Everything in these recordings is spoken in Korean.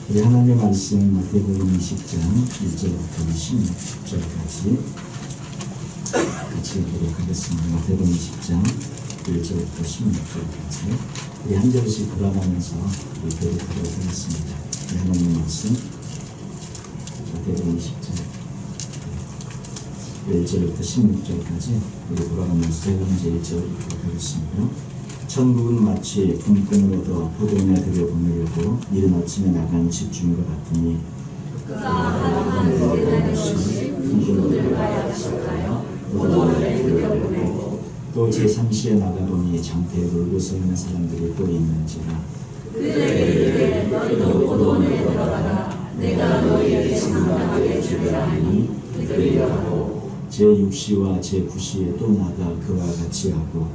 우리 하나님의 말씀 마태복음 20장 1절부터 16절까지 같이 읽도록 하겠습니다. 마태복음 20장 1절부터 16절까지 우리 한 절씩 돌아가면서 우리 교독하도록 하겠습니다. 하나님의 말씀 마태복음 20장 1절부터 16절까지 우리 돌아가면서 세 번째 1절 읽도록 하겠습니다. 천국은 마치 품꾼을 얻어 포도원에 들여보내려고 이른 아침에 나간 집주인과 같으니 또 제3시에 나가보니 장터에 놀고 서 있는 사람들이 또 있는지라 그들에게 너희도 포도원에 들어가라 내가 너희에게 상당하게 주리라 하니 그들이 가고 제6시와 제9시에 또 나가 그와 같이 하고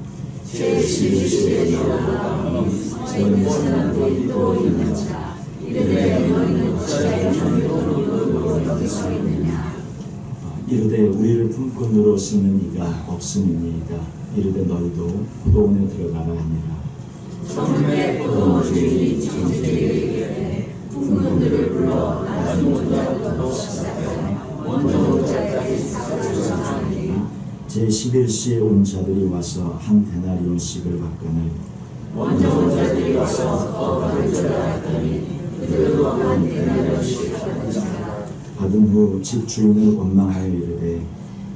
제11시에 나가보니 젊은 사람들이 또 있는지라 이르되 너희는 어찌하여 놀고 서 있느냐 이르되 우리를 품꾼으로 쓰는 이가 없음이니이다. 이르되 너희도 포도원에 들어가라 하니라. 처음에 포도원 주인이 청지기에게 품꾼들을 불러 낮은 원자부터 시작하여 원자까지 조사하니라. 제11시에 온 자들이 와서 한 데나리온씩을 받거늘 원자들이 와서 받을 줄 알았더니 그들도 한 데나리온씩 받은 후 집주인을 원망하여 이르되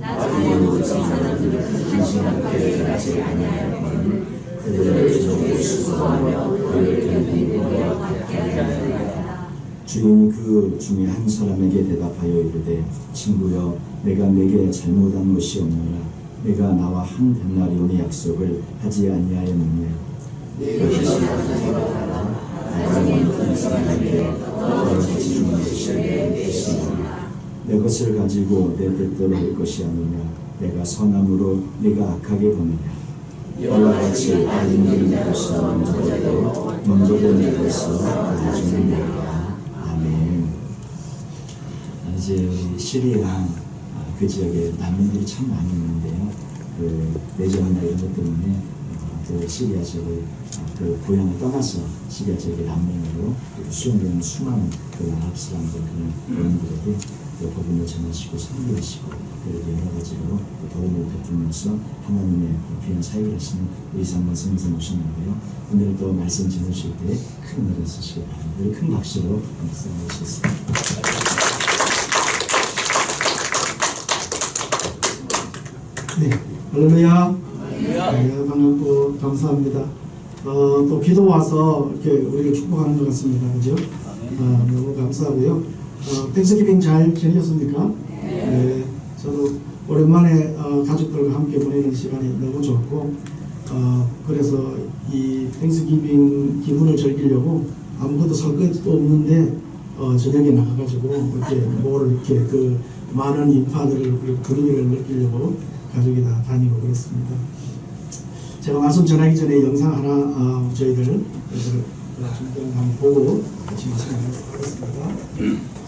나중에 우리 사람들은 당신한테 가지 아니하였거늘 그들을 종이 수고하며 그를 견딘 우리와 같게 하였다. 주인이 그 중에 한 사람에게 대답하여 이르되 친구여 내가 내게 잘못한 것이 없노라. 내가 나와 한 데나리온의 약속을 하지 아니하였느냐. 내가 생각하라. 나중에 이 사람에게 너를 지준 것이 내 뜻이니라. 내 것을 가지고 내 뜻대로 할 것이 아니냐. 내가 선함으로 네가 악하게 보느냐. 이와 같이 빨리 내 것을 먼저 된 것을 나중에 내리라. 아멘. 이제 우리 시리아 그 지역에 난민들이 참 많이 있는데요. 그 내전이나 이런 것 때문에 그 시리아 지역을 그 고향을 떠나서 시리아 지역의 난민으로 수용되는 수많은 그 아랍 사람들 그런 어른들에게 복음을 전하시고 선교하시고 그리고 여러 가지로 도움을 베풀면서 하나님의 귀한 사역을 하시는 의상만 선생님 오셨는데요. 오늘 또 말씀 전하실 때 큰 은혜를 쓰시기 바랍니다. 우리 큰 박수로 말씀 해주시겠습니다. 네, 할렐루야. 네, 반갑고 감사합니다. 또 기도 와서 이렇게 우리를 축복하는 것 같습니다. 그죠? 너무 감사하고요. 땡스기빙 잘 지내셨습니까? 네. 저도 오랜만에 가족들과 함께 보내는 시간이 너무 좋고, 그래서 이 땡스기빙 기분을 즐기려고 아무것도 살 것도 없는데 저녁에 나가가지고 이렇게 뭘 이렇게 그 많은 인파들을 분위기를 느끼려고 가족이 다 다니고 그렇습니다. 제가 말씀 전하기 전에 영상 하나 저희들 한번 보고 같이 말씀하도록 하겠습니다.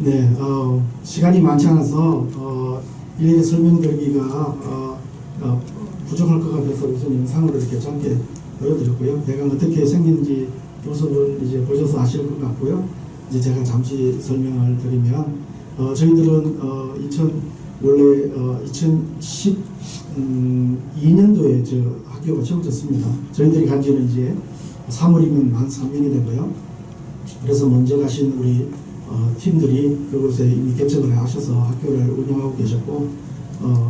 네, 시간이 많지 않아서 일일이 설명드리기가 부족할 것 같아서 우선 영상으로 이렇게 짧게 보여드렸고요. 배가 어떻게 생긴지 모습을 이제 보셔서 아실 것 같고요. 이제 제가 잠시 설명을 드리면 저희들은 원래 2012년도에 저 학교가 세워졌습니다. 저희들이 간 지는 이제 3월이면 만 3년이 되고요. 그래서 먼저 가신 우리 팀들이 그곳에 이미 개척을 하셔서 학교를 운영하고 계셨고,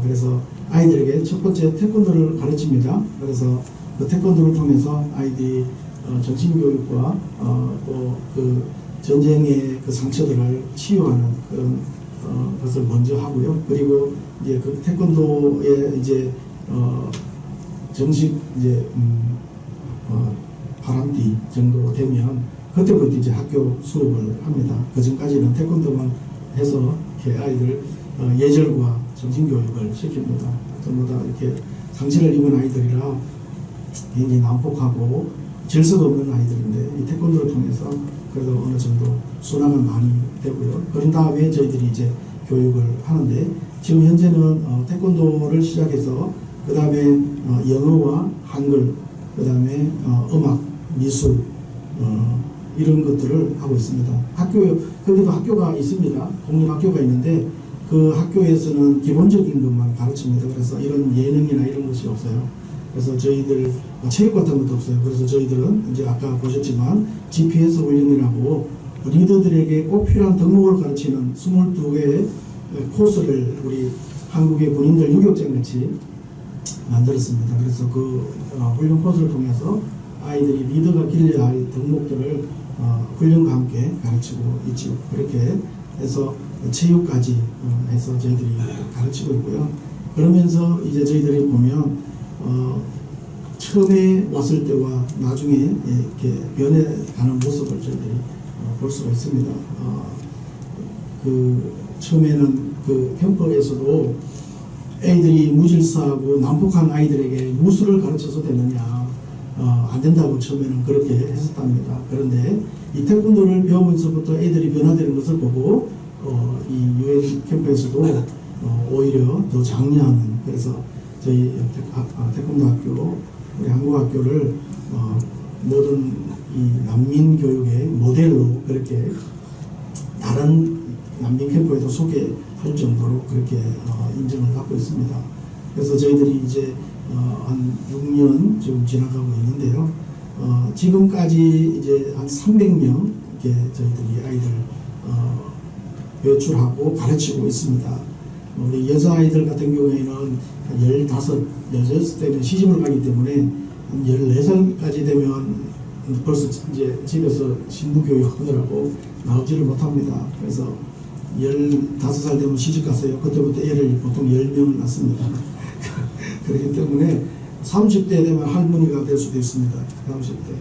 그래서 아이들에게 첫 번째 태권도를 가르칩니다. 그래서 그 태권도를 통해서 아이들이 정신교육과 또 그 전쟁의 그 상처들을 치유하는 그런 것을 먼저 하고요. 그리고 이제 그 태권도에 이제 정식 이제 바람뒤 정도 되면 그때부터 이제 학교 수업을 합니다. 그 전까지는 태권도만 해서 이렇게 아이들 예절과 정신교육을 시킵니다. 전부 다 이렇게 상처를 입은 아이들이라 굉장히 난폭하고 질서가 없는 아이들인데 이 태권도를 통해서 그래도 어느 정도 순항은 많이 되고요. 그런 다음에 저희들이 이제 교육을 하는데 지금 현재는 태권도를 시작해서 그 다음에 영어와 한글, 그 다음에 음악, 미술 이런 것들을 하고 있습니다. 거기도 학교가 있습니다. 공립학교가 있는데 그 학교에서는 기본적인 것만 가르칩니다. 그래서 이런 예능이나 이런 것이 없어요. 그래서 저희들 체육 같은 것도 없어요. 그래서 저희들은 이제 아까 보셨지만 GPS 훈련이라고 리더들에게 꼭 필요한 덕목을 가르치는 22개의 코스를 우리 한국의 군인들 유격장 같이 만들었습니다. 그래서 그 훈련 코스를 통해서 아이들이 리더가 길러야 할 덕목들을 훈련과 함께 가르치고 있죠. 그렇게 해서 체육까지 해서 저희들이 가르치고 있고요. 그러면서 이제 저희들이 보면 처음에 왔을 때와 나중에 이렇게 변해가는 모습을 저희들이 볼 수가 있습니다. 그 처음에는 그 캠프에서도 애들이 무질서하고 난폭한 아이들에게 무술을 가르쳐서 되느냐, 안 된다고 처음에는 그렇게 했었답니다. 그런데 이 태권도를 배우면서부터 애들이 변화되는 것을 보고 이 유엔 캠프에서도 오히려 더 장려하는, 그래서 저희 태권도 학교, 우리 한국 학교를 모든 이 난민 교육의 모델로 그렇게 다른 난민 캠프에도 소개할 정도로 그렇게 인정을 받고 있습니다. 그래서 저희들이 이제 한 6년 지금 지나가고 있는데요. 지금까지 이제 한 300명 이렇게 저희들이 아이들 배출하고 가르치고 있습니다. 우리 여자아이들 같은 경우에는 한 15, 16 되면 시집을 가기 때문에 한 14살까지 되면 벌써 이제 집에서 신부교육 하느라고 나오지를 못합니다. 그래서 15살 되면 시집 갔어요. 그때부터 애를 보통 10명을 낳습니다. 그렇기 때문에 30대 되면 할머니가 될 수도 있습니다. 30대.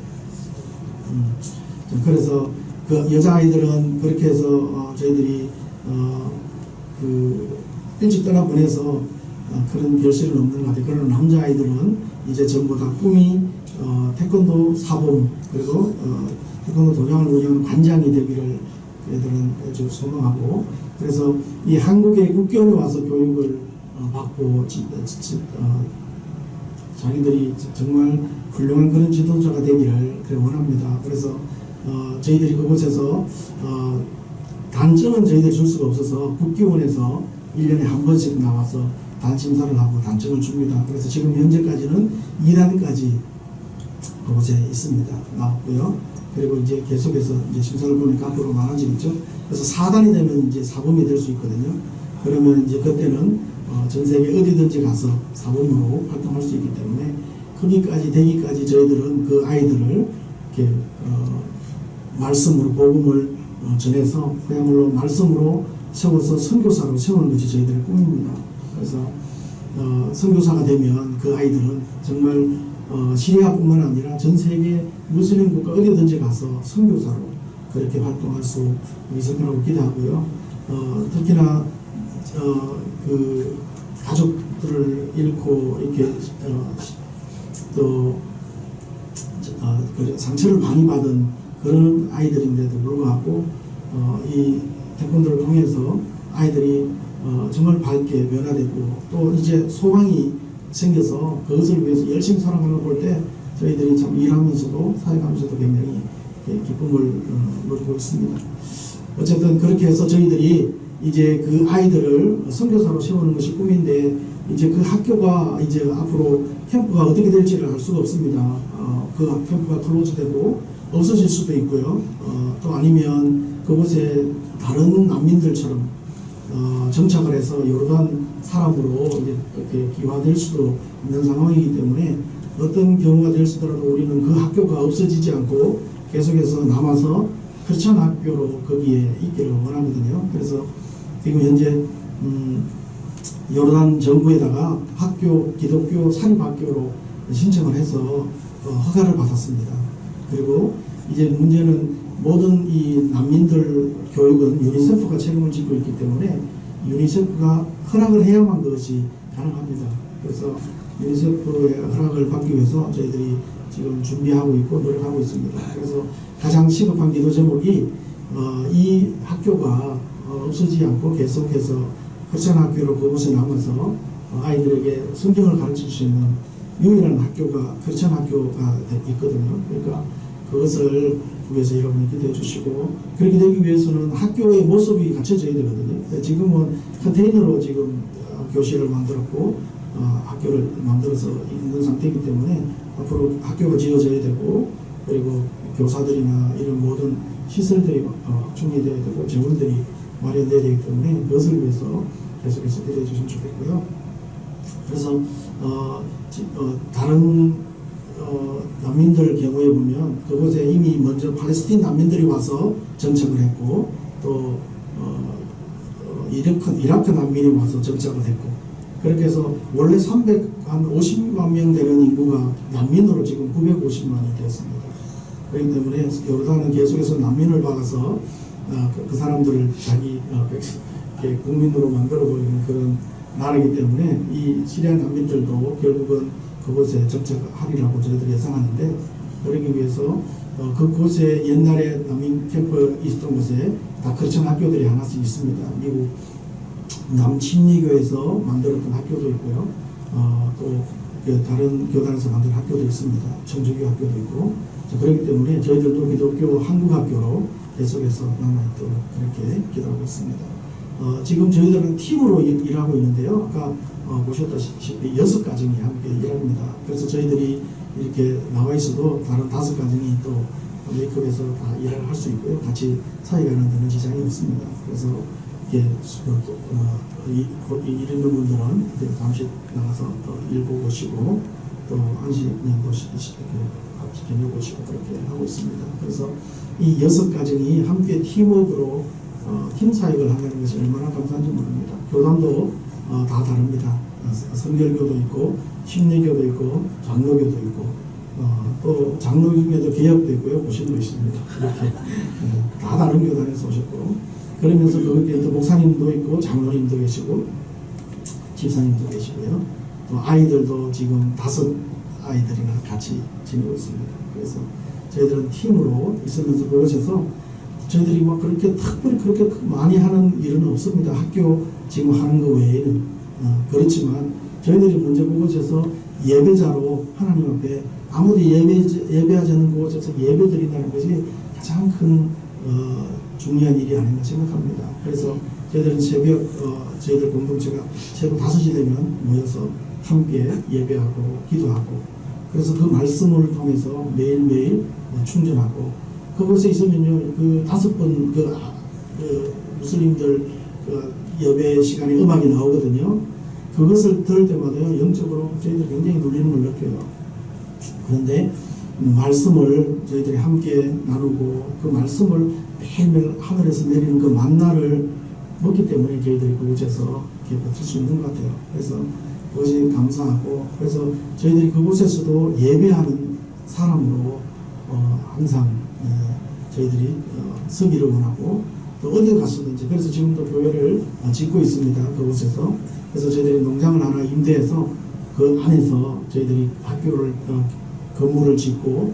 그래서 그 여자아이들은 그렇게 해서 저희들이 그 일찍 떠나보내서 그런 결실은 없는 것 같아요. 그러나 남자아이들은 이제 전부 다 꿈이 태권도 사범, 그리고 태권도 도장을 운영하는 관장이 되기를 애들은 아주 소망하고, 그래서 이 한국의 국교원에 와서 교육을 받고 자기들이 정말 훌륭한 그런 지도자가 되기를 원합니다. 그래서 저희들이 그곳에서 단점은 저희들이 줄 수가 없어서 국교원에서 1년에 한 번씩 나와서 단심사를 하고 단점을 줍니다. 그래서 지금 현재까지는 2단까지 그곳에 있습니다. 나왔고요. 그리고 이제 계속해서 이제 심사를 보니까 앞으로 많아지겠죠. 그래서 4단이 되면 이제 사범이 될 수 있거든요. 그러면 이제 그때는 전 세계 어디든지 가서 사범으로 활동할 수 있기 때문에 거기까지 되기까지 저희들은 그 아이들을 이렇게 말씀으로 복음을 전해서 그야말로 말씀으로 세워서 선교사로 세우는 것이 저희들의 꿈입니다. 그래서 선교사가 되면 그 아이들은 정말 시리아뿐만 아니라 전 세계 무슬림 국가 어디든지 가서 선교사로 그렇게 활동할 수 있을 거라고 기대하고요. 특히나 그 가족들을 잃고 이렇게 또 상처를 많이 받은 그런 아이들인데도 불구하고 이 태권도를 통해서 아이들이 정말 밝게 변화되고 또 이제 소망이 생겨서 그것을 위해서 열심히 살아가는 걸 볼 때 저희들이 참 일하면서도 사역하면서도 굉장히 기쁨을 누리고 있습니다. 어쨌든 그렇게 해서 저희들이 이제 그 아이들을 선교사로 세우는 것이 꿈인데, 이제 그 학교가 이제 앞으로 캠프가 어떻게 될지를 알 수가 없습니다. 그 캠프가 클로즈되고 없어질 수도 있고요. 또 아니면 그곳에 다른 난민들처럼 정착을 해서 요르단 사람으로 이제 이렇게 기화될 수도 있는 상황이기 때문에 어떤 경우가 될지더라도 우리는 그 학교가 없어지지 않고 계속해서 남아서 크리스천 학교로 거기에 있기를 원하거든요. 그래서 지금 현재 요르단 정부에다가 학교, 기독교 사립학교로 신청을 해서 허가를 받았습니다. 그리고 이제 문제는 모든 이 난민들 교육은 유니세프가 책임을 지고 있기 때문에 유니세프가 허락을 해야만 그것이 가능합니다. 그래서 유니세프의 허락을 받기 위해서 저희들이 지금 준비하고 있고 노력하고 있습니다. 그래서 가장 시급한 기도 제목이 이 학교가 없어지지 않고 계속해서 크리스천 학교로 그곳에 남아서 아이들에게 성경을 가르칠 수 있는 유일한 학교가 크리스천 학교가 있거든요. 그러니까 그것을 위해서 여러분이 기도해 주시고, 그렇게 되기 위해서는 학교의 모습이 갖춰져야 되거든요. 지금은 컨테이너로 지금 교실을 만들었고 학교를 만들어서 있는 상태이기 때문에 앞으로 학교가 지어져야 되고, 그리고 교사들이나 이런 모든 시설들이 준비되어야 되고 재원들이 마련되어야 되기 때문에 그것을 위해서 계속해서 기도해 주시면 좋겠고요. 그래서 다른 난민들 경우에 보면 그곳에 이미 먼저 팔레스틴 난민들이 와서 정착을 했고, 또 이라크 난민이 와서 정착을 했고, 그렇게 해서 원래 350만 명 되는 인구가 난민으로 지금 950만이 됐습니다. 그렇기 때문에 요르단은 계속해서 난민을 받아서 그 사람들을 자기 국민으로 만들어버리는 그런 나라이기 때문에 이 시리아 난민들도 결국은 그곳에 정착하리라고 저희들이 예상하는데, 그러기 위해서 그곳에 옛날에 난민 캠프 있었던 곳에 다 크리스천 학교들이 하나씩 있습니다. 미국 남침리교에서 만들었던 학교도 있고요. 또 다른 교단에서 만든 학교도 있습니다. 청주교 학교도 있고. 그렇기 때문에 저희들도 기독교 한국학교로 계속해서 남아있도록 그렇게 기도하고 있습니다. 지금 저희들은 팀으로 일하고 있는데요. 아까 보셨다시피 6가정이 함께 일합니다. 그래서 저희들이 이렇게 나와 있어도 다른 5가정이 또 메이크업에서 다 일을 할 수 있고요. 같이 사회 가는 데는 지장이 없습니다. 그래서 이렇게 일 있는 분들은 잠시 나가서 또 일 보고 쉬고 또 안식년도 저녁 오시고 그렇게 하고 있습니다. 그래서 이 6가정이 함께 팀워크로 팀 사역을 한다는 것이 얼마나 감사한지 모릅니다. 교단도 다 다릅니다. 성결교도 있고 심리교도 있고 장로교도 있고 또 장로 중에도 개혁도 있고요. 모신도 있습니다. 이렇게 다 다른 교단에서 오셨고, 그러면서 거기에 또 목사님도 있고 장로님도 계시고 집사님도 계시고요. 또 아이들도 지금 5아이들이나 같이 지내고 있습니다. 그래서 저희들은 팀으로 있으면서 그곳에서 저희들이 뭐 그렇게 특별히 그렇게 많이 하는 일은 없습니다. 학교 지금 하는 거 외에는. 그렇지만 저희들이 먼저 그곳에서 예배자로 하나님 앞에 아무도 예배하지 않는 그곳에서 예배 드린다는 것이 가장 큰 중요한 일이 아닌가 생각합니다. 그래서 저희들은 새벽 저희들 공동체가 새벽 5시 되면 모여서 함께 예배하고 기도하고, 그래서 그 말씀을 통해서 매일매일 충전하고, 그곳에 있으면요, 그 5번 그 무슬림들 예배 시간에 음악이 나오거든요. 그것을 들을 때마다요, 영적으로 저희들 굉장히 눌리는 걸 느껴요. 그런데 말씀을 저희들이 함께 나누고 그 말씀을 매일매일 하늘에서 내리는 그 만나를 먹기 때문에 저희들이 그곳에서 이렇게 버틸 수 있는 것 같아요. 그래서 그것이 감사하고, 그래서 저희들이 그곳에서도 예배하는 사람으로 항상 저희들이 서기를 원하고, 또 어디 갔었는지, 그래서 지금도 교회를 짓고 있습니다. 그곳에서. 그래서 저희들이 농장을 하나 임대해서 그 안에서 저희들이 학교를 건물을 짓고,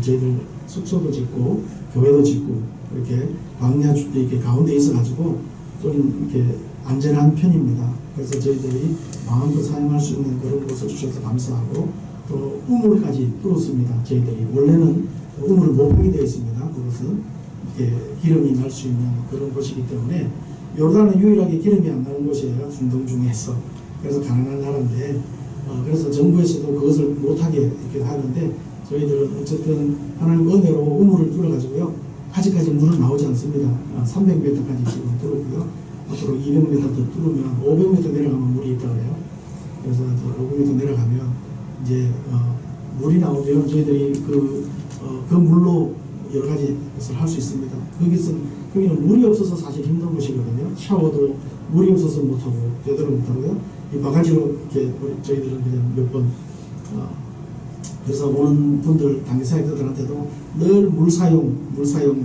저희들 숙소도 짓고 교회도 짓고 이렇게 광야 이렇게 가운데 있어가지고 좀 이렇게 안전한 편입니다. 그래서 저희들이 마음껏 사용할 수 있는 그런 곳을 주셔서 감사하고, 또 우물까지 뚫었습니다. 저희들이 원래는 우물을 못 하게 되어 있습니다. 그것은 이렇게 기름이 날 수 있는 그런 곳이기 때문에, 요르단은 유일하게 기름이 안 나는 곳이에요. 중동 중에서. 그래서 가난한 나라인데 그래서 정부에서도 그것을 못하게 이렇게 하는데, 저희들은 어쨌든 하나님 은혜로 우물을 뚫어가지고요, 아직까지 물은 나오지 않습니다. 300m까지 지금 뚫었고요. 앞으로 200m 더 뚫으면 500m 내려가면 물이 있다고 해요. 그래서 500m 내려가면 이제 물이 나오면 저희들이 그 물로 여러 가지 것을 할 수 있습니다. 거기는 물이 없어서 사실 힘든 곳이거든요. 샤워도 물이 없어서 못하고 제대로 못하고요. 이 바가지로 이렇게 저희들은 그냥 몇 번 그래서 오는 분들 당사자들한테도 늘 물 사용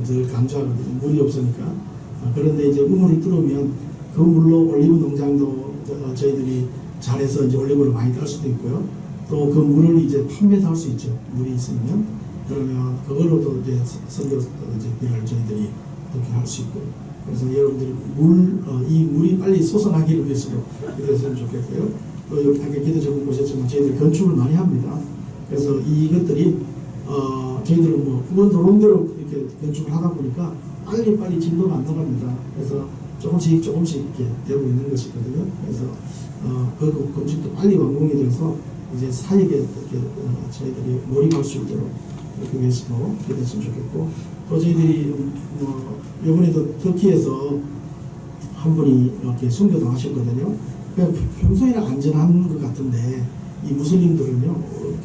늘 강조하거든요. 물이 없으니까. 그런데 이제 우물을 뚫으면 그 물로 올리브 농장도 저희들이 잘해서 이제 올리브를 많이 딸 수도 있고요. 또 그 물을 이제 판매도 할 수 있죠. 물이 있으면. 그러면 그걸로도 이제 선교 일을 저희들이 그렇게 할 수 있고. 그래서 여러분들이 이 물이 빨리 솟아나기를 위해서 기도했으면 좋겠고요. 또 여기 밖에 기도 적은 보셨지만 저희들이 건축을 많이 합니다. 그래서 이것들이 저희들은 뭐 그건 들어온 대로 이렇게 건축을 하다 보니까 빨리 진도가 안 나갑니다. 그래서 조금씩 이렇게 되고 있는 것이거든요. 그래서 그 건축도 빨리 완공이 돼서 이제 사역에 이렇게 저희들이 몰입할 수 있도록 그렇게 위해서도 기도했으면 좋겠고, 또 저희들이 이번에도 터키에서 한 분이 이렇게 순교당하셨거든요. 평소에는 안전한 것 같은데 이 무슬림들은요,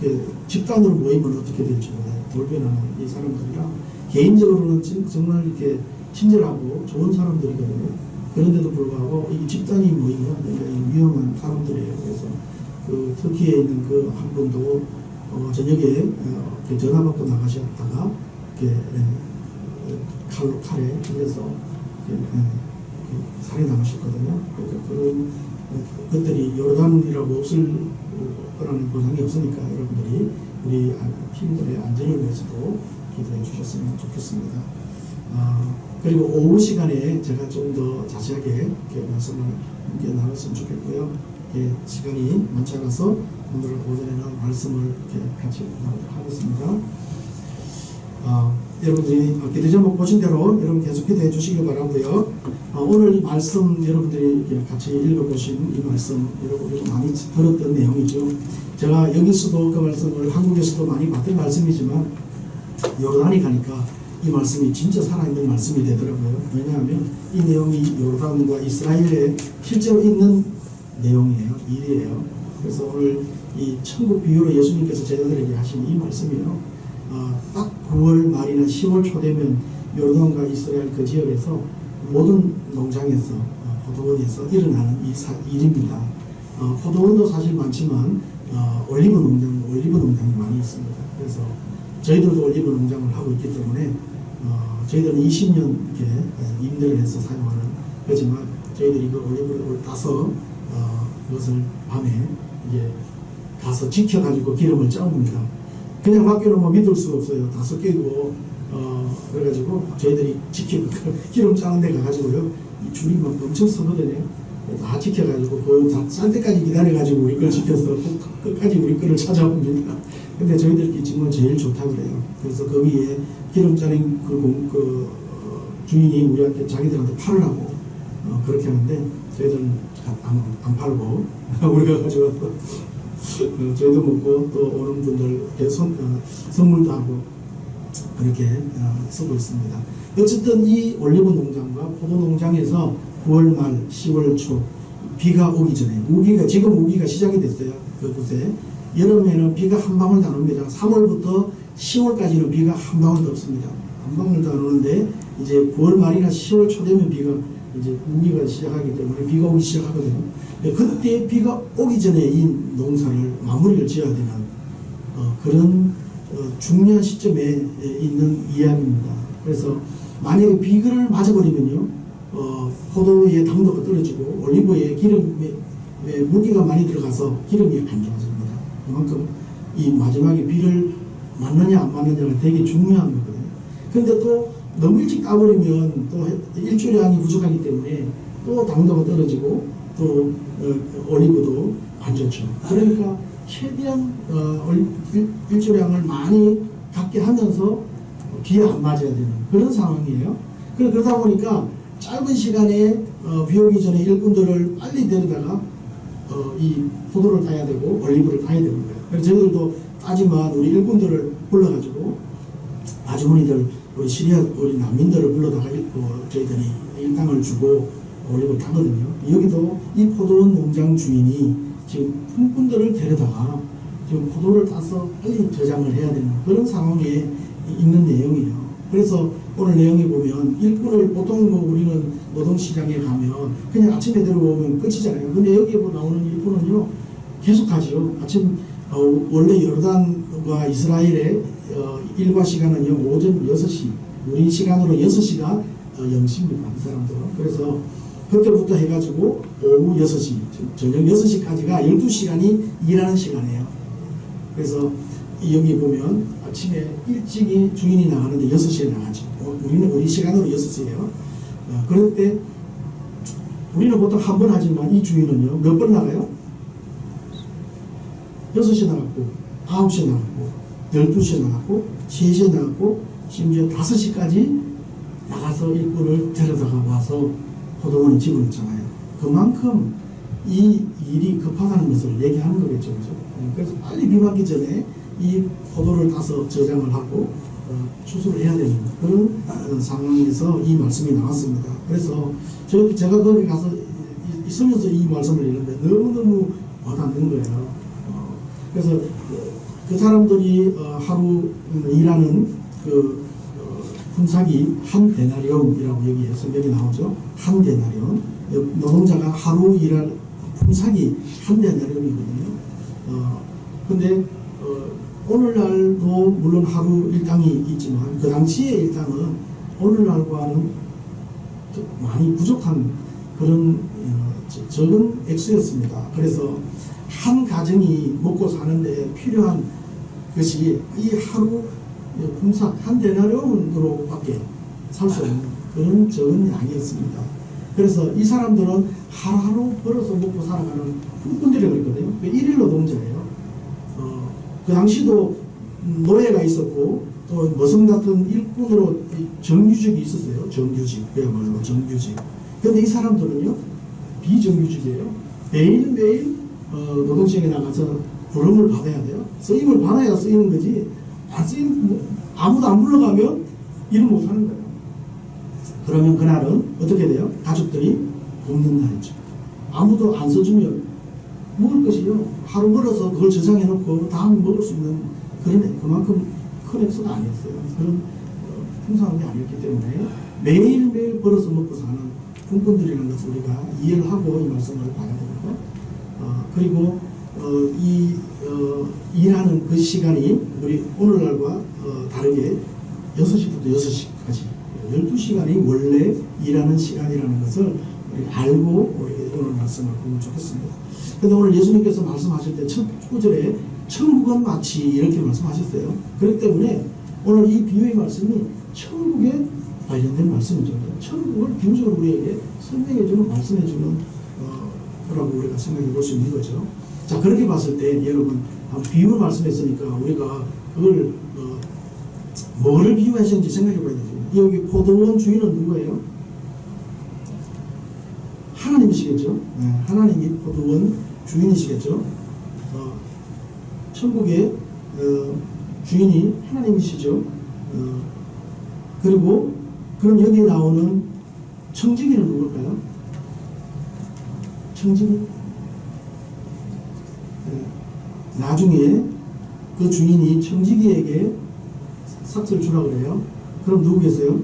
이렇게 집단으로 모이면 어떻게 될지 몰라요. 돌변하는 이 사람들이라 개인적으로는 정말 이렇게 친절하고 좋은 사람들이거든요. 그런데도 불구하고 이 집단이 모이면 굉장히 위험한 사람들이에요. 그래서 그 터키에 있는 그 한 분도 저녁에 전화 받고 나가셨다가 이렇게 칼에 찔려서 살해 당하셨거든요. 그래서 그런 것들이 요르단이라고 없을 거라는 보장이 없으니까 여러분들이 우리 팀들의 안전을 위해서도 기도해 주셨으면 좋겠습니다. 그리고 오후 시간에 제가 좀 더 자세하게 이렇게 말씀을 함께 나눴으면 좋겠고요. 시간이 많지 않아서 오늘 오전에는 말씀을 이렇게 같이 나누도록 하겠습니다. 여러분들이 기도 제목 보신 대로 여러분 계속 기도해 주시기 바라고요. 오늘 이 말씀 여러분들이 같이 읽어보신 이 말씀 여러분들이 많이 들었던 내용이죠. 제가 여기서도 그 말씀을 한국에서도 많이 봤던 말씀이지만 요르단에 가니까 이 말씀이 진짜 살아있는 말씀이 되더라고요. 왜냐하면 이 내용이 요르단과 이스라엘에 실제로 있는 내용이에요. 일이에요. 그래서 오늘 이 천국 비유로 예수님께서 제자들에게 하신 이 말씀이요. 딱 9월 말이나 10월 초 되면 요르단과 이스라엘 그 지역에서 모든 농장에서 포도원에서 일어나는 일입니다. 포도원도 사실 많지만 올리브 농장이 많이 있습니다. 그래서 저희들도 올리브 농장을 하고 있기 때문에 저희들은 20년 이렇게 임대를 해서 사용하는 거지만 저희들이 그 올리브를 따서 그것을 밤에 이제 가서 지켜가지고 기름을 짜옵니다. 그냥 맡겨놓으면 믿을 수가 없어요. 다 섞이고 그래가지고 저희들이 지키고 기름 짜는 데 가가지고요 이 줄이 막 엄청 서거든요. 다 지켜가지고 그 쌀 때까지 기다려가지고 우리 걸 지켜서 끝까지 우리 거를 찾아옵니다. 근데 저희들끼리 정말 제일 좋다 그래요. 그래서 거기에 기름 짜는 주인이 우리한테 자기들한테 팔으라고 그렇게 하는데 저희들은 안 팔고 우리가 가져가서 저희도 먹고 또 오는 분들께 선물도 하고 그렇게 쓰고 있습니다. 어쨌든 이 올리브 농장과 포도 농장에서 9월 말 10월 초 비가 오기 전에 지금 우기가 시작이 됐어요. 그곳에 여름에는 비가 한 방울도 안 옵니다. 3월부터 10월까지는 비가 한 방울도 없습니다. 한 방울도 안 오는데 이제 9월 말이나 10월 초 되면 비가 이제 우기가 시작하기 때문에 비가 오기 시작하거든요. 그때 비가 오기 전에 이 농사를 마무리를 지어야 되는 그런 중요한 시점에 있는 이야기입니다. 그래서 만약에 비를 맞아버리면요 포도의 당도가 떨어지고 올리브의 기름에 물기가 많이 들어가서 기름이 안 좋아집니다. 그만큼 이 마지막에 비를 맞느냐 안 맞느냐가 되게 중요한 거거든요. 그런데 또 너무 일찍 따버리면 또 일조량이 부족하기 때문에 또 당도가 떨어지고 또 올리브도 안 좋죠. 그러니까 최대한 일조량을 많이 갖게 하면서 비에 안 맞아야 되는 그런 상황이에요. 그러다 보니까 짧은 시간에 비 오기 전에 일꾼들을 빨리 데려다가 이 포도를 따야 되고 올리브를 따야 되는 거예요. 그래서 저희들도 따지만 우리 일꾼들을 불러가지고 아주머니들 우리 난민들을 불러다가 저희들이 일당을 주고 올리브를 따거든요. 여기도 이 포도원 농장 주인이 지금 일꾼들을 데려다가 지금 포도를 따서 빨리 저장을 해야 되는 그런 상황에 있는 내용이에요. 그래서 오늘 내용에 보면 일꾼을 보통 우리는 노동시장에 가면 그냥 아침에 들어오면 끝이잖아요. 근데 여기에 나오는 일꾼은요 계속 가죠. 아침 원래 요르단과 이스라엘의 일과 시간은요 오전 6시 우리 시간으로 6시가 0시입니다. 이 사람들은. 그래서 그때부터 해가지고 오후 6시 저녁 6시까지가 12시간이 일하는 시간이에요. 그래서 여기 보면 아침에 일찍이 주인이 나가는데 6시에 나가죠. 우리 시간으로 6시에요. 그럴 때 우리는 보통 한 번 하지만 이 주인은요 몇 번 나가요? 6시에 나갔고 9시에 나갔고 12시에 나갔고 3시에 나갔고 심지어 5시까지 나가서 일꾼을 데려다가 와서 포도원에 집어넣잖아요. 그만큼 이 일이 급하다는 것을 얘기하는 거겠죠. 그죠? 그래서 빨리 비 맞기 전에 이 포도를 따서 저장을 하고 추수를 해야 되는 그런 상황에서 이 말씀이 나왔습니다. 그래서 제가 거기 가서 있으면서 이 말씀을 읽는데 너무너무 와닿는 거예요. 그래서 그 사람들이 하루 일하는 그 품삯이 한 데나리온이라고 여기에 성경이 나오죠. 한 데나리온. 노동자가 하루 일할 품삯이 한 데나리온이거든요. 근데 오늘날도 물론 하루 일당이 있지만 그 당시의 일당은 오늘날과는 많이 부족한 그런 적은 액수였습니다. 그래서 한 가정이 먹고 사는데 필요한 것이 이 하루 품삯 한 데나리온으로밖에 살 수 없는 그런 적은 양이었습니다. 그래서 이 사람들은 하루하루 벌어서 먹고 살아가는 품꾼들이라고 했거든요. 일일 노동자예요. 그 당시도 노예가 있었고 또 머슴 같은 일꾼으로 정규직이 있었어요. 정규직, 그야말로 정규직. 그런데 이 사람들은요 비정규직이에요. 매일매일 노동시장에 나가서 부름을 받아야 돼요. 쓰임을 받아야 쓰이는 거지. 아무도 안 불러가면 일을 못 하는 거예요. 그러면 그날은 어떻게 돼요? 가족들이 굶는 날이죠. 아무도 안 써주면 먹을 것이요. 하루 벌어서 그걸 저장해 놓고 다음 먹을 수 있는 그만큼 큰 액수가 아니었어요. 그런 풍성한 게 아니었기 때문에 매일매일 벌어서 먹고 사는 품꾼들이라는 것을 우리가 이해를 하고 이 말씀을 봐야 되고, 그리고 일하는 그 시간이 우리 오늘날과 다르게 6시부터 6시까지 12시간이 원래 일하는 시간이라는 것을 알고 우리 오늘 말씀을 보면 좋겠습니다. 근데 오늘 예수님께서 말씀하실 때 첫 구절에 천국은 마치 이렇게 말씀하셨어요. 그렇기 때문에 오늘 이 비유의 말씀이 천국에 관련된 말씀이죠. 천국을 비유적으로 우리에게 설명해주는 말씀해주는 거라고 우리가 생각해 볼 수 있는 거죠. 자, 그렇게 봤을 때 여러분 비유를 말씀했으니까 우리가 그걸 뭐를 비유하셨는지 생각해 봐야 되죠. 여기 포도원 주인은 누구예요? 하나님이시겠죠. 네, 하나님이 포도원 주인이시겠죠. 천국의 주인이 하나님이시죠. 그리고 그럼 여기에 나오는 청지기는 누굴까요? 청지기? 나중에 그 주인이 청지기에게 삭스를 주라고 그래요. 그럼 누구겠어요?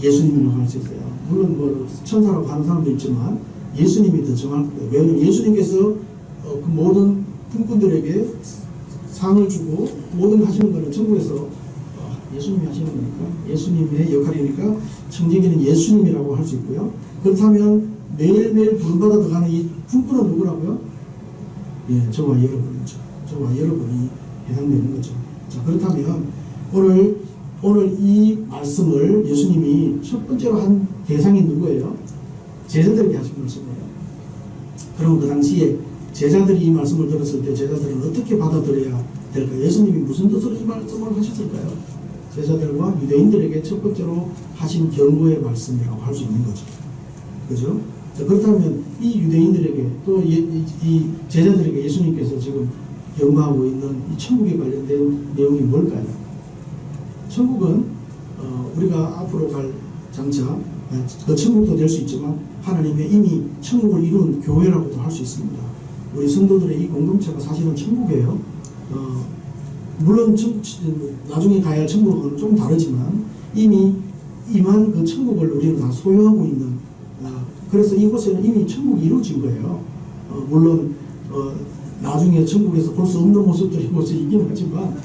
예수님이라고 할 수 있어요. 물론 뭐 천사라고 하는 사람도 있지만 예수님이 더 정확할 거예요. 왜냐하면 예수님께서 그 모든 품꾼들에게 상을 주고 모든 하시는 것은 천국에서 예수님이 하시는 거니까 예수님의 역할이니까 청지기는 예수님이라고 할 수 있고요. 그렇다면 매일매일 부름받아 들어가는 이 품꾼은 누구라고요? 예, 저와 여러분이죠. 저와 여러분이 해당되는 거죠. 자, 그렇다면 오늘 이 말씀을 예수님이 첫 번째로 한 대상이 누구예요? 제자들에게 하신 말씀이에요. 그럼 그 당시에 제자들이 이 말씀을 들었을 때 제자들은 어떻게 받아들여야 될까요? 예수님이 무슨 뜻으로 이 말씀을 하셨을까요? 제자들과 유대인들에게 첫 번째로 하신 경고의 말씀이라고 할 수 있는 거죠. 그죠? 자, 그렇다면 이 유대인들에게 또 이 제자들에게 예수님께서 지금 경고하고 있는 이 천국에 관련된 내용이 뭘까요? 천국은 우리가 앞으로 갈 장차 그 천국도 될 수 있지만 하나님의 이미 천국을 이룬 교회라고도 할 수 있습니다. 우리 성도들의 이 공동체가 사실은 천국이에요. 물론 나중에 가야 할 천국은 좀 다르지만 이미 임한 그 천국을 우리는 다 소유하고 있는, 그래서 이곳에는 이미 천국이 이루어진 거예요. 물론 나중에 천국에서 볼 수 없는 모습들이 이곳에 있긴 하지만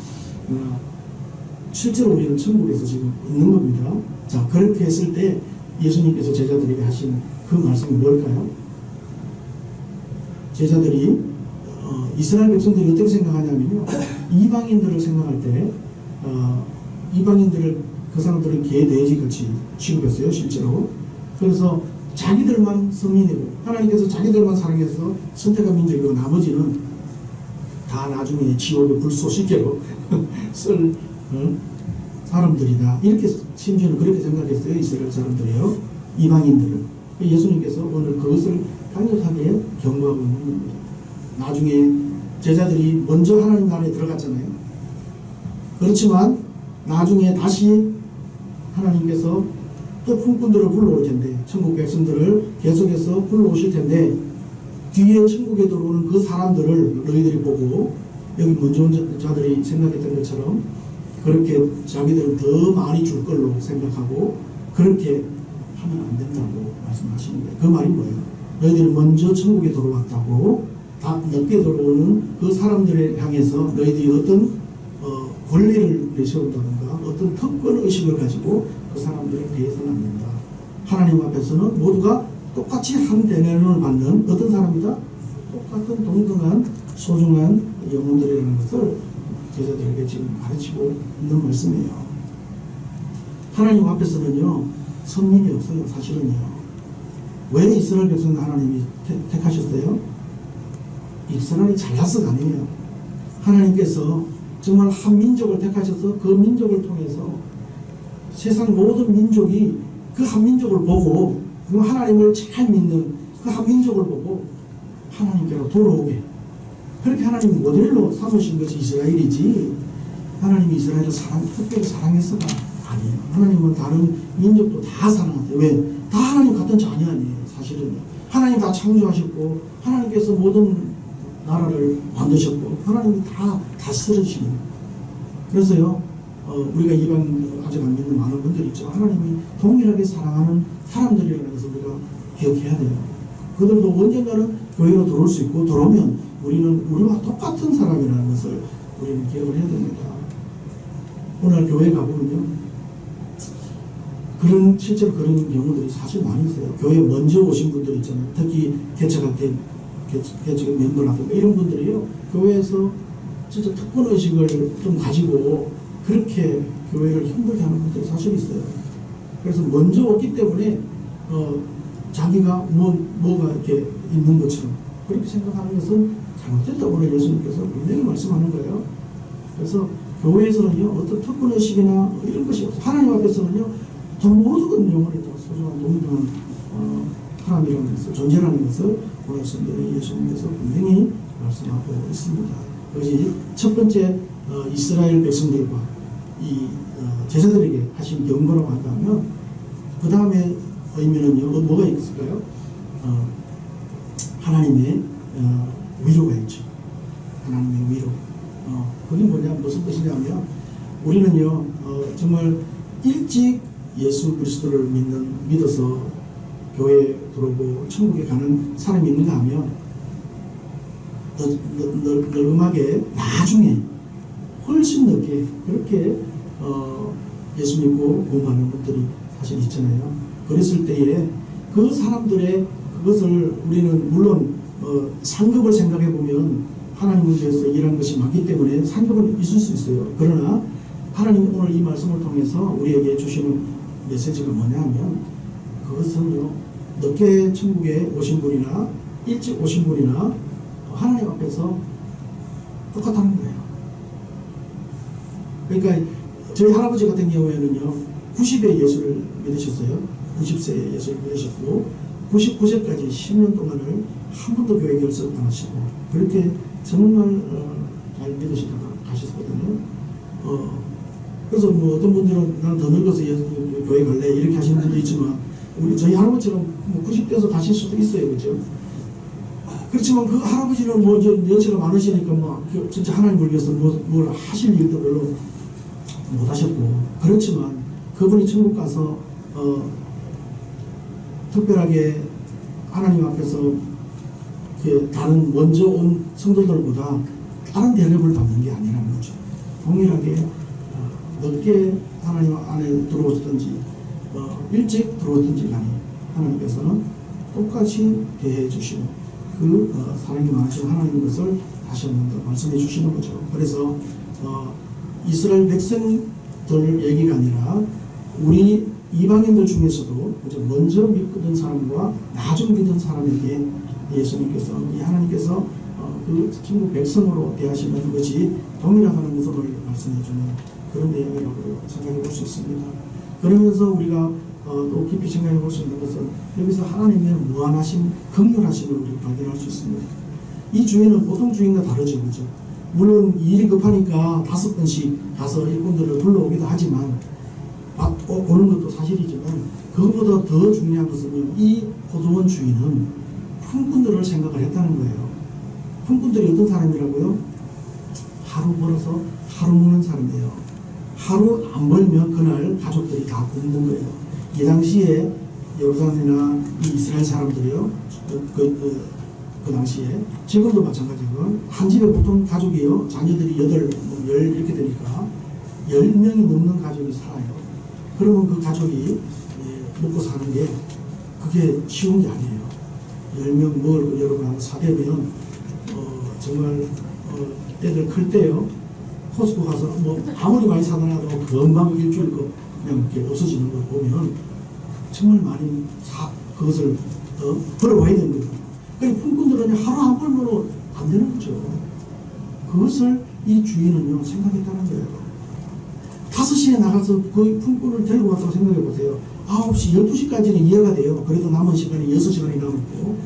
실제로 우리는 천국에서 지금 있는 겁니다. 자, 그렇게 했을 때 예수님께서 제자들에게 하신 그 말씀이 뭘까요? 제자들이 이스라엘 백성들이 어떻게 생각하냐면요, 이방인들을 생각할 때 이방인들을 그 사람들은 개, 돼지 같이 취급했어요, 실제로. 그래서 자기들만 성민이고 하나님께서 자기들만 사랑해서 선택한 민족이고 나머지는 다 나중에 지옥의 불쏘시개로 쓸 사람들이다, 이렇게 심지어는 그렇게 생각했어요. 이스라엘 사람들이요, 이방인들을. 예수님께서 오늘 그것을 강력하게 경고하고 있는 겁니다. 나중에 제자들이 먼저 하나님 나라에 들어갔잖아요. 그렇지만 나중에 다시 하나님께서 또 품꾼들을 불러올 텐데, 천국 백성들을 계속해서 불러오실 텐데, 뒤에 천국에 들어오는 그 사람들을 너희들이 보고 여기 먼저 온 자들이 생각했던 것처럼 그렇게 자기들은 더 많이 줄 걸로 생각하고 그렇게 하면 안 된다고 말씀하시는 거예요. 그 말이 뭐예요? 너희들이 먼저 천국에 들어왔다고 다 늦게 들어오는 그 사람들을 향해서 너희들이 어떤 권리를 내세운다든가 어떤 특권 의식을 가지고 그 사람들을 대해서는 안 된다. 하나님 앞에서는 모두가 똑같이 한 대면을 받는 어떤 사람이다? 똑같은 동등한 소중한 영혼들이라는 것을 제자들에게 지금 가르치고 있는 말씀이에요. 하나님 앞에서는요 선민이 없어요. 사실은요. 왜 이스라엘 백성을 하나님이 택하셨어요? 이스라엘이 잘나서가 아니에요. 하나님께서 정말 한 민족을 택하셔서 그 민족을 통해서 세상 모든 민족이 그 한 민족을 보고 그 하나님을 잘 믿는 그 한 민족을 보고 하나님께로 돌아오게 그렇게 하나님 모델로 삼으신 것이 이스라엘이지 하나님이 이스라엘을 특별히 사랑해서가 아니에요. 하나님은 다른 민족도 다 사랑하세요. 왜? 다 하나님 같은 자녀 아니에요. 사실은요. 하나님 다 창조하셨고 하나님께서 모든 나라를 만드셨고 하나님이 다 다스리시는 그래서요 우리가 이방 아직 안 믿는 많은 분들이 있죠. 하나님이 동일하게 사랑하는 사람들이라는 것을 우리가 기억해야 돼요. 그들도 언젠가는 교회로 들어올 수 있고 들어오면 우리는 우리와 똑같은 사람이라는 것을 우리는 기억을 해야 됩니다. 오늘 교회 가보면요 실제로 그런 경우들이 사실 많이 있어요. 교회 먼저 오신 분들 있잖아요. 특히 개척할 때 개척 멤버라든가 이런 분들이요 교회에서 진짜 특권의식을 좀 가지고 그렇게 교회를 힘들게 하는 분들이 사실 있어요. 그래서 먼저 왔기 때문에 자기가 뭐가 이렇게 있는 것처럼 그렇게 생각하는 것은 잘못됐다고 오늘 예수님께서 분명히 말씀하는 거예요. 그래서 교회에서는요 어떤 특권의식이나 이런 것이 없어요. 하나님 앞에서는요 모든 영혼이 다 소중한 동등한 사람이라는 것을 존재라는 것을 오늘 성경에 예수님께서 분명히 말씀하고 있습니다. 그것이 첫 번째 이스라엘 백성들과 이 제자들에게 하신 경고라고 한다면 그 다음에 의미는요 뭐가 있을까요? 하나님의 위로가 있죠. 하나님의 위로. 그게 무슨 뜻이냐면 우리는요 정말 일찍 예수 그리스도를 믿어서 교회에 들어오고 천국에 가는 사람이 있는가 하면 널널하게 나중에 훨씬 늦게 그렇게 예수 믿고 구원받는 분들이 사실 있잖아요. 그랬을 때에 그 사람들의 그것을 우리는 물론 상급을 생각해 보면 하나님을 위해서 일한 것이 많기 때문에 상급은 있을 수 있어요. 그러나 하나님이 오늘 이 말씀을 통해서 우리에게 주시는 메시지가 뭐냐 하면 그것은요 늦게 천국에 오신 분이나 일찍 오신 분이나 하나님 앞에서 똑같다는 거예요. 그러니까 저희 할아버지 같은 경우에는요 90에 예수를 믿으셨어요. 90세에 예수를 믿으셨고 99세까지 10년 동안을 한 번도 교회 결석 안 하시고 그렇게 정말 잘 믿으시다가 가셨거든요. 그래서 뭐 어떤 분들은 난 더 늙어서 교회 갈래 이렇게 하시는 분도 있지만 저희 할아버지처럼 90대에서 가실 수도 있어요. 그렇죠? 그렇지만 그 할아버지는 연세가 많으시니까 진짜 하나님을 위해서 뭘 하실 일도 별로 못 하셨고 그렇지만 그분이 천국 가서 특별하게 하나님 앞에서 다른 먼저 온 성도들보다 다른 대접을 받는 게 아니라는 거죠. 동일하게 늦게 하나님 안에 들어오셨든지 일찍 들어오든지 간에 하나님께서는 똑같이 대해 주시고 그 사랑이 많으신 하나님 것을 다시 한 번 더 말씀해 주시는 거죠. 그래서 이스라엘 백성들 얘기가 아니라 우리 이방인들 중에서도 먼저 믿던 사람과 나중 믿은 사람에게 예수님께서 이 하나님께서 그 천국 백성으로 대하시는 것이 동일하다는 것을 말씀해 주는 그런 내용이라고 생각해 볼 수 있습니다. 그러면서 우리가 또 깊이 생각해 볼 수 있는 것은 여기서 하나님의 무한하신 긍휼하심을 우리 발견할 수 있습니다. 이 주인은 보통 주인과 다르죠. 그죠? 물론 일이 급하니까 5번씩 가서 일꾼들을 불러오기도 하지만 오는 것도 사실이지만 그것보다 더 중요한 것은 이 고도원 주인은 품꾼들을 생각을 했다는 거예요. 품꾼들이 어떤 사람이라고요? 하루 벌어서 하루 먹는 사람이에요. 하루 안 벌면 그날 가족들이 다 굶는 거예요. 이 당시에 요르단이나 이 이스라엘 사람들이요, 그 당시에 지금도 마찬가지고 한 집에 보통 가족이요, 자녀들이 8, 10 이렇게 되니까 10명이 넘는 가족이 살아요. 그러면 그 가족이 먹고 사는 게 그게 쉬운 게 아니에요. 10명 먹을 거 여러분 한 사대면 정말 애들 클 때요, 코스코 가서 뭐 아무리 많이 사더라도 금방 일주일 거 그냥 이렇게 없어지는 걸 보면 정말 많이 그것을 벌어와야 되는 거예요. 그러니까 품꾼들은 하루 한 벌로 안 되는 거죠. 그것을 이 주인은요 생각했다는 거예요. 5시에 나가서 그 품꾼을 데리고 왔다고 생각해 보세요. 9시, 12시까지는 이해가 돼요. 그래도 남은 시간이 6시간이 남았고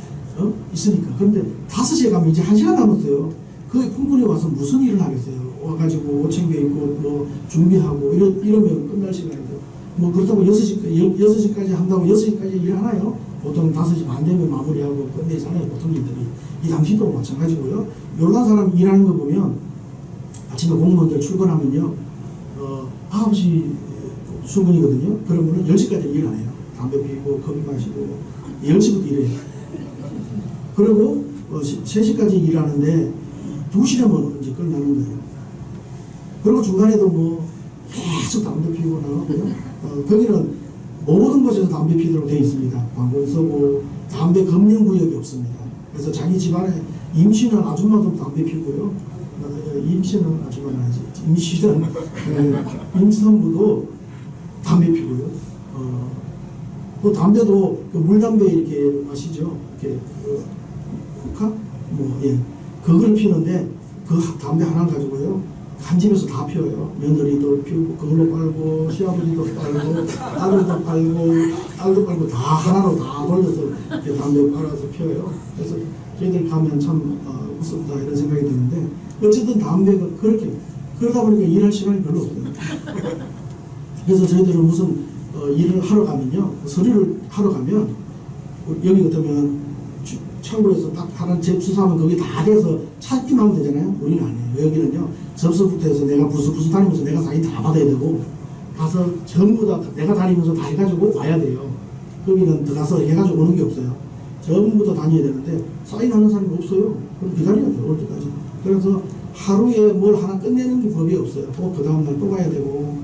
있으니까. 그런데 5시에 가면 이제 1시간 남았어요. 그 품꾼이 와서 무슨 일을 하겠어요. 와가지고 옷 챙겨 입고 뭐 준비하고 이러면 끝날 시간이죠. 뭐 그렇다고 6시까지 한다고 6시까지 일하나요? 보통 5시 반 되면 마무리하고 끝내잖아요. 보통 일들이. 이 당시도 마찬가지고요. 요르단 사람 일하는 거 보면 아침에 공무원들 출근하면요 9시 출근이거든요. 그러면은 10시까지 일 안 해요. 담배 피우고 커피 마시고 10시부터 일해요. 그리고 3시까지 일하는데 2시라면 이제 끝나는 거예요. 그리고 중간에도 뭐 계속 담배 피우고 나가고요. 거기는 모든 곳에서 담배 피우도록 되어 있습니다. 광고 쓰고 담배 금연 구역이 없습니다. 그래서 자기 집안에 임신한 아줌마도 담배 피우고요. 임신은 아줌마는 아니지. 임산부도 담배 피우고요. 또 담배도 물담배 이렇게 마시죠. 이렇게 후카 그걸 피우는데 그 담배 하나 가지고요 한 집에서 다 피워요. 며느리도 피우고 그걸로 빨고 시아버지도 빨고 아들도 빨고 딸도 빨고 다 하나로 다 돌려서 이렇게 담배 빨아서 피워요. 그래서 저희들 가면 참 무섭다 이런 생각이 드는데 어쨌든 담배가 그렇게 그러다 보니까 일할 시간이 별로 없어요. 그래서 저희들은 무슨 일을 하러 가면요 서류를 하러 가면 여기 같으면 창고에서 딱 하나 접수하면 거기 다 돼서 찾기만 하면 되잖아요. 우리는 안 해요. 여기는요 접수부터 해서 내가 부스 다니면서 내가 사인 다 받아야 되고 가서 전부 다 내가 다니면서 다 해가지고 와야 돼요. 거기는 들어가서 해가지고 오는 게 없어요. 전부 다 다녀야 되는데 사인하는 사람이 없어요. 그럼 기다려야 돼요. 올 때까지. 그래서 하루에 뭘 하나 끝내는 게 법이 없어요. 또 그 다음날 또 가야 되고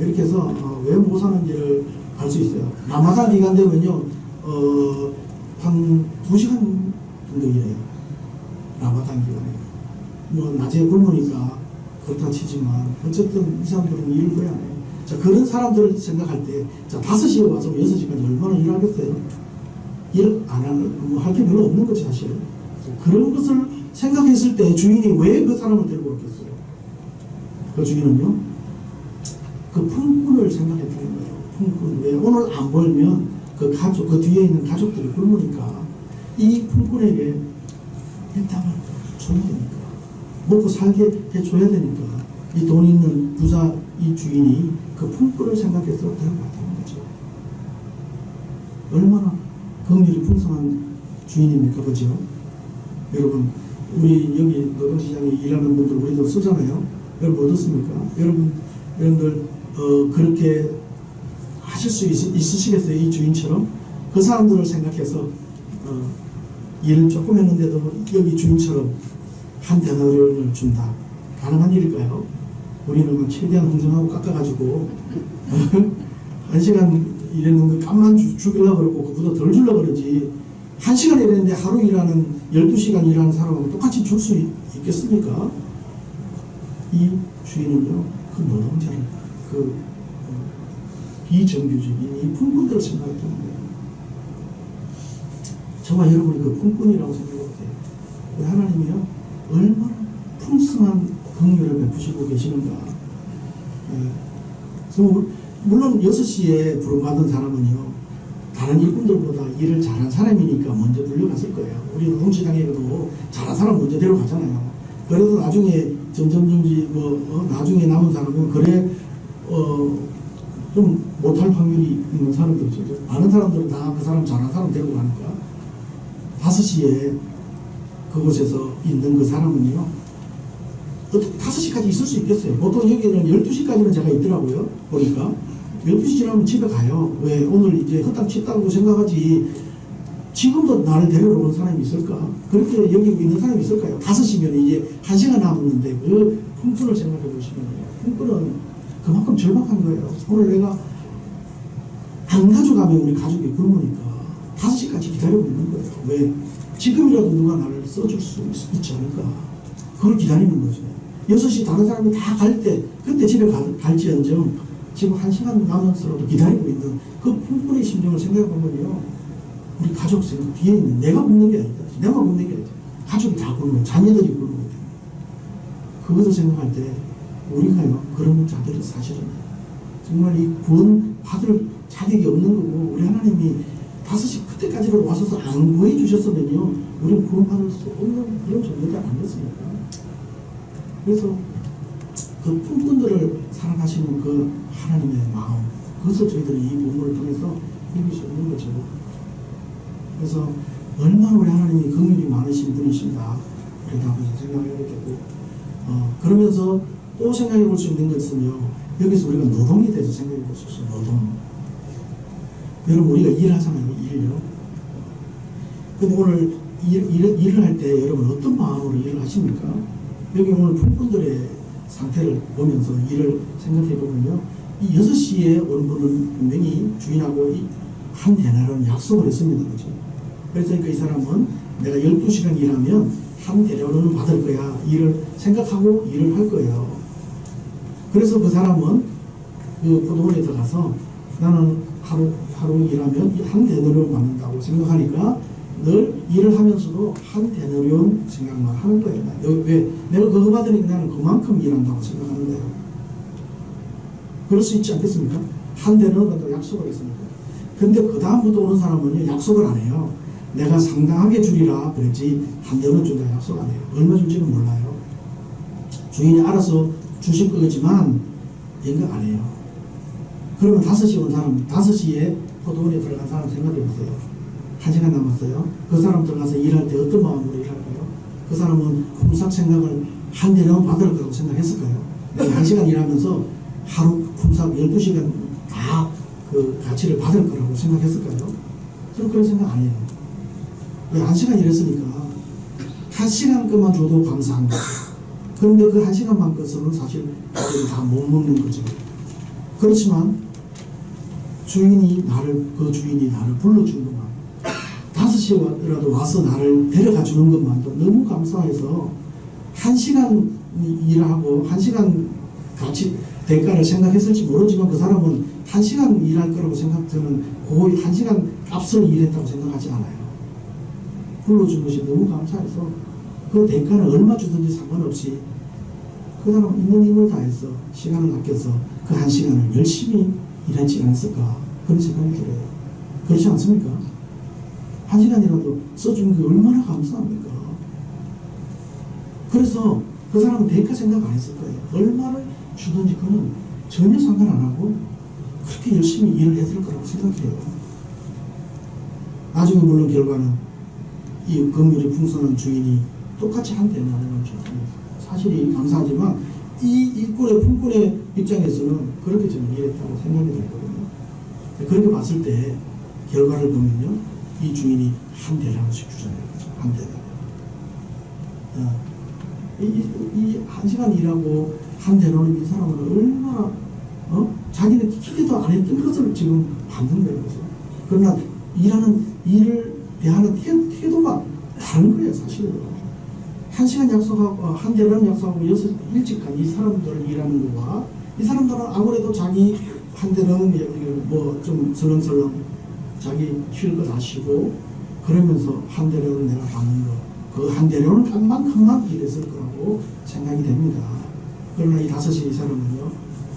이렇게 해서 왜 못 사는지를 알 수 있어요. 라마단 기간 되면요 한 2시간 정도 일해요. 라마단 기간에. 뭐 낮에 굶으니까 그렇다 치지만 어쨌든 이 사람들은 일을 거의 안 해요. 자, 그런 사람들을 생각할 때 자, 5시에 와서 6시까지 얼마나 일하겠어요? 일 안 하는 뭐 할 게 별로 없는 거지 사실은. 그런 것을 생각했을 때 주인이 왜 그 사람을 데리고 왔겠어요? 그 주인은요 그 품꾼을 생각했다는 거예요. 품꾼. 왜 오늘 안 벌면 그 가족, 그 뒤에 있는 가족들이 굶으니까 이 품꾼에게 일당을 줘야 되니까 먹고 살게 해줘야 되니까 이 돈 있는 부자 이 주인이 그 품꾼을 생각해서 데려갔다는 거죠. 얼마나 긍휼이 풍성한 주인입니까? 그죠? 여러분 우리 여기 노동시장에 일하는 분들 우리도 쓰잖아요. 여러분 어떻습니까? 여러분들 그렇게 하실 수 있으시겠어요? 이 주인처럼 그 사람들을 생각해서 일을 조금 했는데도 여기 주인처럼 한 데나리온을 준다. 가능한 일일까요? 우리는 최대한 흥정하고 깎아가지고 1시간 일했는 거 값만 주려고 그러고 그보다 덜 주려고 그러지 1시간 일했는데 하루 일하는 12시간 일하는 사람하고 똑같이 줄 수 있겠습니까? 이 주인은요 그 노동자를 그 비정규직인 이 품꾼들을 생각했다는 거예요. 저와 여러분이 그 품꾼이라고 생각해보세요. 하나님이요 얼마나 풍성한 긍휼을 베푸시고 계시는가. 물론 6시에 부름받은 사람은요 다른 일꾼들보다 일을 잘한 사람이니까 먼저 불려갔을 거예요. 우리 노동시장에도 잘한 사람 먼저 데려가잖아요. 그래도 나중에 점점점지 나중에 남은 사람은 그래 좀 못할 확률이 있는 사람들이죠. 많은 사람들은 다 그 사람 잘한 사람 데리고 가니까 5시에 그곳에서 있는 그 사람은요 어떻게 5시까지 있을 수 있겠어요? 보통 여기는 12시까지는 제가 있더라고요. 보니까 12시 지나면 집에 가요. 왜? 오늘 이제 헛당 쳤다고 생각하지. 지금도 나를 데려러 온 사람이 있을까? 그렇게 여기고 있는 사람이 있을까요? 5시면 이제 1시간 남았는데 그 품꾼을 생각해 보시면 품꾼은 그만큼 절박한 거예요. 오늘 내가 안 가져가면 우리 가족이 굶으니까 5시까지 기다리고 있는 거예요. 왜? 지금이라도 누가 나를 써줄 수 있지 않을까? 그걸 기다리는 거죠. 6시 다른 사람이 다 갈 때, 그때 집에 갈지언정 지금 1시간 남았어도 기다리고 있는 그 품꾼의 심정을 생각해 보면요. 우리 가족 생각, 뒤에 있는 내가 굶는 게 아니다. 내가 굶는 게 아니다. 가족이 다 굶는 거예요. 자녀들이 굶는 거예요. 그것을 생각할 때 우리가요. 그런 자들이 사실은 정말 이 구원 받을 자격이 없는 거고 우리 하나님이 5시 그때까지로 와서서 안 구해 주셨으면요. 우리는 구원 받을 수 없는 그런 존재가 아니었습니까? 그래서 그 품꾼들을 사랑하시는 그 하나님의 마음 그것을 저희들이 이 본문을 통해서 읽을 수 있는 거죠. 그래서 얼마나 우리 하나님이 긍휼이 많으신 분이신가 우리가 한번 생각해야 되고 그러면서 또 생각해 볼 수 있는 것은요. 여기서 우리가 노동에 대해서 생각해 볼 수 있어요. 노동. 여러분 우리가 일하잖아요. 일요. 근데 오늘 일을 할 때 여러분 어떤 마음으로 일을 하십니까? 여기 오늘 품꾼들의 상태를 보면서 일을 생각해 보면요. 이 6시에 온 분은 분명히 주인하고 한 데나리온 약속을 했습니다. 그렇죠? 그래서 이 사람은 내가 12시간 일하면 한 데나리온을 받을 거야. 일을 생각하고 일을 할 거예요. 그래서 그 사람은 그 포도원에 들어가서 나는 하루 일하면 한 데나리온 받는다고 생각하니까 늘 일을 하면서도 한 데나리온 생각만 하는 거예요. 왜? 내가 그거 받으니까 나는 그만큼 일한다고 생각하는 거예요. 그럴 수 있지 않겠습니까? 한 데나리온 받다고 약속을 했으니까. 근데 그 다음부터 오는 사람은 약속을 안 해요. 내가 상당하게 주리라 그랬지 한 데나리온 준다 약속 안 해요. 얼마 줄지는 몰라요. 주인이 알아서 주실 거지만 연락 안 해요. 그러면 5시에 온 사람, 5시에 포도원에 들어간 사람 생각해 보세요. 1시간 남았어요. 그 사람 들어가서 일할 때 어떤 마음으로 일할까요? 그 사람은 품삯 생각을 한 대는 받을 거라고 생각했을까요? 1시간 일하면서 하루 품삯 12시간 다 그 가치를 받을 거라고 생각했을까요? 저는 그런 생각 안 해요. 왜 1시간 일했으니까 1시간 것만 줘도 감사한 거예요. 그런데 그 1시간만 것으로는 사실 다 못 먹는 거죠. 그렇지만 주인이 나를 불러준 것만 5시라도 와서 나를 데려가 주는 것만도 너무 감사해서 1시간 일하고 1시간 같이 대가를 생각했을지 모르지만 그 사람은 1시간 일할 거라고 저는 거의 1시간 값을 일했다고 생각하지 않아요. 불러준 것이 너무 감사해서 그 대가는 얼마 주든지 상관없이 그 사람은 있는 힘을 다해서 시간을 아껴서 그 1시간을 열심히 일하지 않았을까 그런 생각이 들어요. 그렇지 않습니까? 1시간이라도 써주는 게 얼마나 감사합니까? 그래서 그 사람은 대가 생각 안 했을 거예요. 얼마를 주든지 그는 전혀 상관 안 하고 그렇게 열심히 일을 했을 거라고 생각해요. 나중에 물론 결과는 이 긍휼이 풍성한 주인이 똑같이 한 데나리온을 줬습니다. 사실이 감사하지만 이 일꾼의 품꾼의 입장에서는 그렇게 저는 일했다고 생각이 들거든요. 그렇게 봤을 때 결과를 보면요, 이 주인이 한 데나리온씩 주잖아요. 한 데나리온. 이 1시간 일하고 한 데나리온 이 사람은 얼마나 자기는 기대도 안 했던 것을 지금 받는 거예요. 그러나 일하는 일을 대하는 태도가 다른 거예요, 사실은. 1시간 약속하고 한 대는 약속하고 일찍 간 이 사람들 일하는 거와 이 사람들은 아무래도 자기 한 대는 뭐 좀 설렁설렁 자기 쉴 거 다 쉬고 그러면서 한 대는 내가 받는 거 그 한 대는 깜만큼만 일했을 거라고 생각이 됩니다. 그러나 이 5시 이 사람은요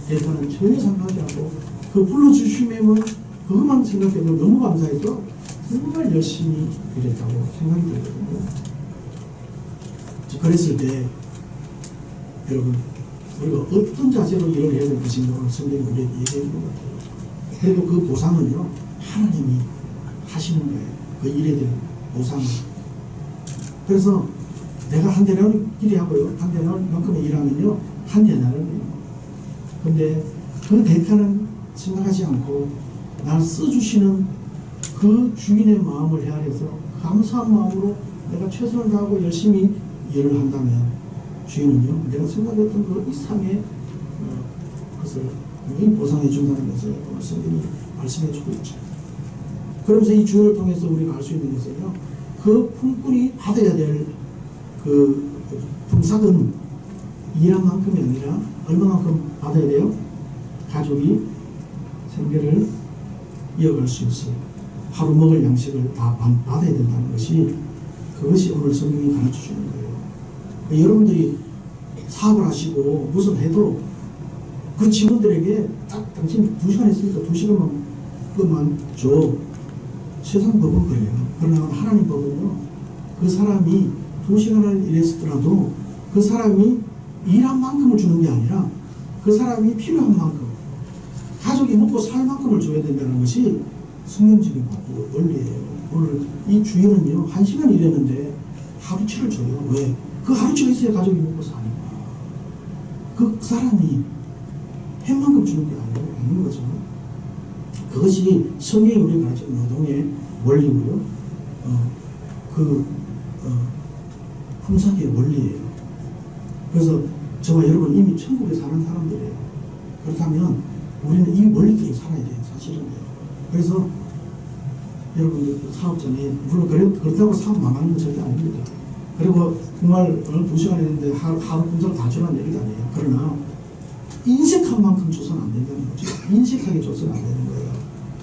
대가는 전혀 상관하지 않고 그 불러주시면 그것만 생각해도 너무 감사해서 정말 열심히 일했다고 생각이 들거든요. 그랬을 때 여러분 우리가 어떤 자세로 일을 해야 될 것인가 오늘 성경이 우리에게 얘기해준 것 같아요. 그리고 그 보상은요 하나님이 하시는 거예요. 그 일에 대한 보상을. 그래서 내가 한 대는 일이 하고요. 한 대는 만큼의 일하면요. 한 대나는. 근데 그 대가는 생각하지 않고 날 써주시는 그 주인의 마음을 헤아려서 감사한 마음으로 내가 최선을 다하고 열심히 일을 한다면 주인은요. 내가 생각했던 그 이상의 것을 보상해 준다는 것을 오늘 성경이 말씀해 주고 있죠. 그러면서 이 주인을 통해서 우리가 알 수 있는 것은요. 그 품꾼이 받아야 될 그 품삯은 일한 만큼이 아니라 얼마만큼 받아야 돼요? 가족이 생계를 이어갈 수 있어요. 하루 먹을 양식을 다 받아야 된다는 것이 그것이 오늘 성경이 가르쳐주는 거예요. 여러분들이 사업을 하시고 무슨 해도 그 직원들에게 딱 당신 2시간 했으니까 2시간만 줘. 세상 법은 그래요. 그러나 하나님 법은요. 그 사람이 2시간을 일했더라도 그 사람이 일한 만큼을 주는 게 아니라 그 사람이 필요한 만큼 가족이 먹고 살 만큼을 줘야 된다는 것이 성경적인 원리예요. 오늘 이 주인은요. 1시간 일했는데 하루치를 줘요. 왜? 그 하루치가 있어야 가족이 먹고 사니까. 그 사람이 햇만큼 주는 게 아닌 거죠. 그것이 성경이 우리가 가르치는 노동의 원리고요. 품삯의 원리예요. 그래서 저와 여러분 이미 천국에 사는 사람들이에요. 그렇다면 우리는 이 원리대로 살아야 돼요. 사실은요. 그래서 여러분들 사업장에 물론 그렇다고 사업 망하는 건 절대 아닙니다. 그리고 정말 2시간 했는데 하루 품삯을 다 주라는 얘기도 아니에요. 그러나 인색한 만큼 줘서는 안 된다는 거죠. 인색하게 줘서는 안 되는 거예요.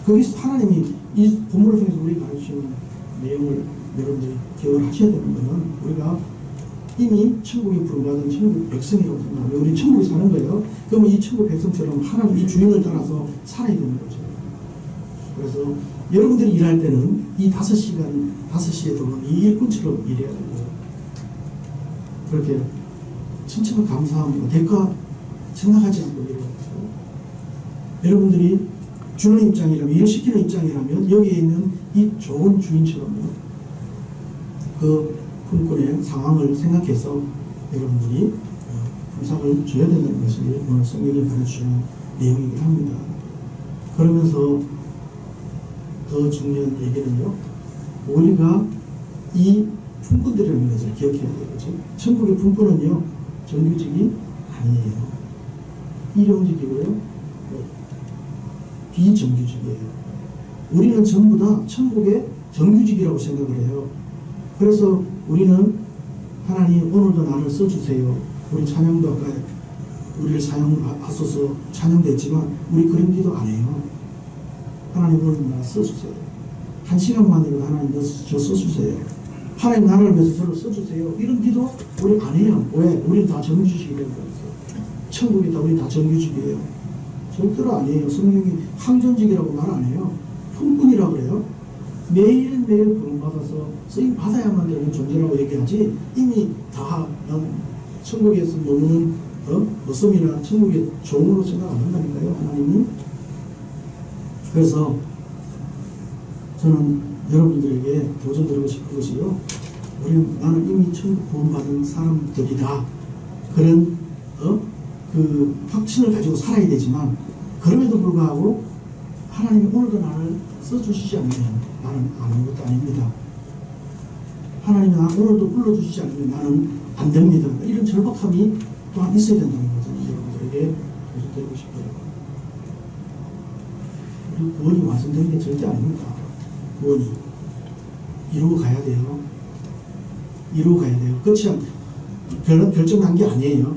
거기서 하나님이 이 본문을 통해서 우리 가르치는 내용을 여러분들이 기억을 하셔야 되는 것은 우리가 이미 천국에 부름받은 천국 백성이라고 생각하면 우리 천국에 사는 거예요. 그러면 이 천국 백성처럼 하나님 이 주인을 따라서 살아야 되는 거죠. 그래서 여러분들이 일할 때는 이 5시간, 5시에 들어오는 이 일꾼처럼 일해야 되고 그렇게 천천히 감사함으로 대가 생각하지 않고 일해야 되고 여러분들이 주는 입장이라면 일을 시키는 입장이라면 여기에 있는 이 좋은 주인처럼요. 그 품꾼의 상황을 생각해서 여러분들이 품삯을 줘야 된다는 것이 오늘 성경이 가르치는 내용이긴 합니다. 그러면서 더 중요한 얘기는요. 우리가 이 품꾼들이라는 것을 기억해야 되겠죠. 천국의 품꾼은요. 정규직이 아니에요. 일용직이고요. 비정규직이에요. 우리는 전부 다 천국의 정규직이라고 생각을 해요. 그래서 우리는 하나님 오늘도 나를 써주세요. 우리 찬양도 아까 우리를 사용하소서 찬양됐지만 우리 그런 기도 안 해요. 하나님 오늘 나를 써주세요. 1시간만이라도 하나님 저 써주세요. 하나님 나를 위해서 저를 써주세요. 이런 기도 우리 안 해요. 왜? 우리는 다 정규직이 되는 거예요. 천국이다. 우리 다 정규직이에요. 절대로 아니에요. 성경이 항전직이라고 말 안 해요. 품꾼이라고 그래요. 매일매일 부름받아서 쓰임 받아야만 되는 존재라고 얘기하지 이미 다 천국에서 머무는 머슴이나 천국의 종으로 생각 안 한다니까요. 하나님은. 그래서 저는 여러분들에게 도전드리고 싶은 것이요. 나는 이미 천국 구원받은 사람들이다. 그런 그 확신을 가지고 살아야 되지만 그럼에도 불구하고 하나님이 오늘도 나를 써주시지 않으면 나는 아무것도 아닙니다. 하나님이 나 오늘도 불러주시지 않으면 나는 안 됩니다. 이런 절박함이 또한 있어야 된다는 것을 여러분들에게 도전드리고 싶어요. 우리 구원이 완성되는 게 절대 아닙니다. 구원이 이루고 가야 돼요. 이루고 가야 돼요. 끝이 결정난 게 아니에요.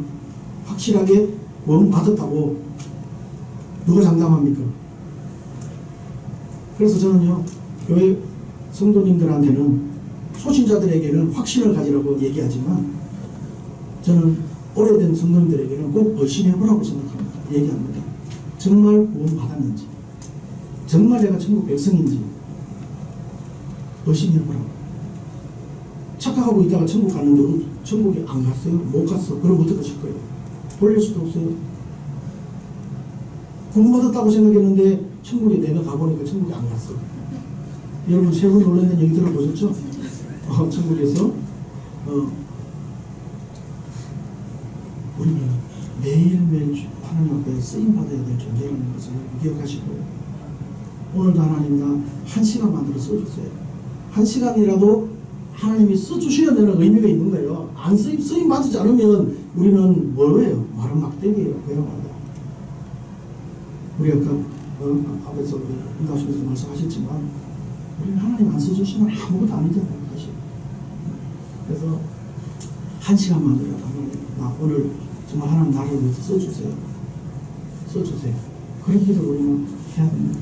확실하게 구원 받았다고 누가 장담합니까? 그래서 저는요, 교회 성도님들한테는 소신자들에게는 확신을 가지라고 얘기하지만 저는 오래된 성도님들에게는 꼭 의심해보라고 생각합니다. 얘기합니다. 정말 구원 받았는지, 정말 내가 천국 백성인지 의심해보라고. 착각하고 있다가 천국 갔는데 천국에 안 갔어요? 못 갔어? 그럼 어떡하실 거예요? 돌릴 수도 없어요. 구원받았다고 생각했는데 천국에 내가 가보니까 천국에 안 갔어. 여러분 세 번 놀라는 얘기 들어보셨죠? 천국에서 우리는 매일매일 하나님 앞에 쓰임받아야 될 존재라는 것을 기억하시고, 오늘도 하나님 나 한 시간만으로 써주세요. 한 시간이라도 하나님이 써주셔야 되는 의미가 있는 거예요. 안 쓰임 받지 않으면 우리는 뭐예요? 말은 막대기예요. 그야말로. 우리 아까 앞에서 인도하시면서 말씀하셨지만, 우리는 하나님 안 써주시면 아무것도 아니잖아요, 사실. 그래서 한 시간만이라도 하나님, 나 오늘 정말 하나님 나를 위해서 써주세요. 써주세요. 그런 기도를 우리는 해야 됩니다.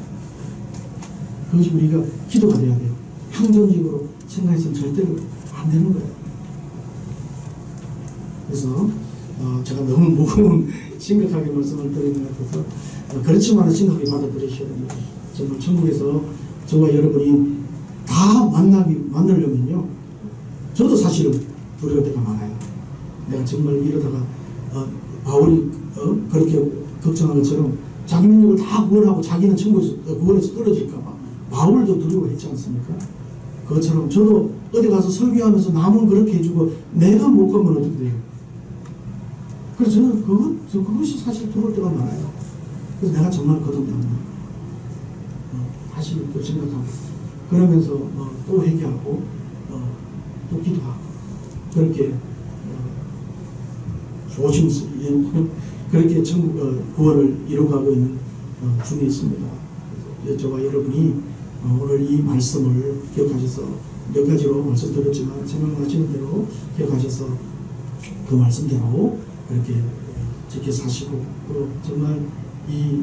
그것이 우리가 기도가 돼야 돼요. 항전직으로 생각해서는 절대로 안 되는 거예요. 그래서 제가 너무 무거운 심각하게 말씀을 드리는 것 같아서 그렇지만 심각하게 받아들이셔야 됩니다. 정말 천국에서 저와 여러분이 다 만나려면요, 저도 사실은 두려울 때가 많아요. 내가 정말 이러다가 바울이 그렇게 걱정한 것처럼 자기 능력을 다 구원하고 자기는 천국에서 구원에서 떨어질까봐 바울도 두려워했지 않습니까? 그것처럼 저도 어디 가서 설교하면서 남은 그렇게 해주고 내가 못 가면 어떻게 돼요? 그래서 저는 그것이 사실 두려울 때가 많아요. 그래서 내가 정말 거듭나면 다시 또 생각하고, 그러면서 또 회개하고 또 기도하고, 그렇게 조심스럽게 그렇게 구원을 이루어가고 있는 중에 있습니다. 그래서 저와 여러분이 오늘 이 말씀을 기억하셔서, 몇 가지로 말씀드렸지만 생각나시는 대로 기억하셔서 그 말씀대로 그렇게 지켜 사시고, 또 정말 이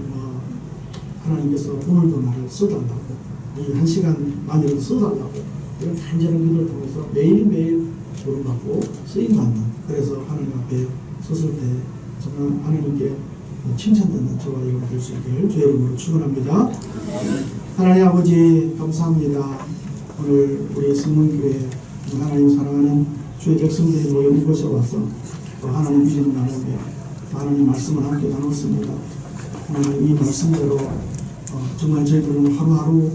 하나님께서 오늘도 나를 써달라고, 이 한 시간만이라도 써달라고 이런 간절한 기도를 통해서 매일매일 부름받고 쓰임받는, 그래서 하나님 앞에 섰을 때 정말 하나님께 칭찬받는 저와 여러분 될 수 있기를 주의 이름으로 축원합니다. 하나님 아버지 감사합니다. 오늘 우리 성문교회 하나님 사랑하는 주의 백성들이 모여 이곳에 와서 또 하나님 믿음을 나누며 하나님 말씀을 함께 나눴습니다. 하나님 이 말씀대로 정말 저희들은 하루하루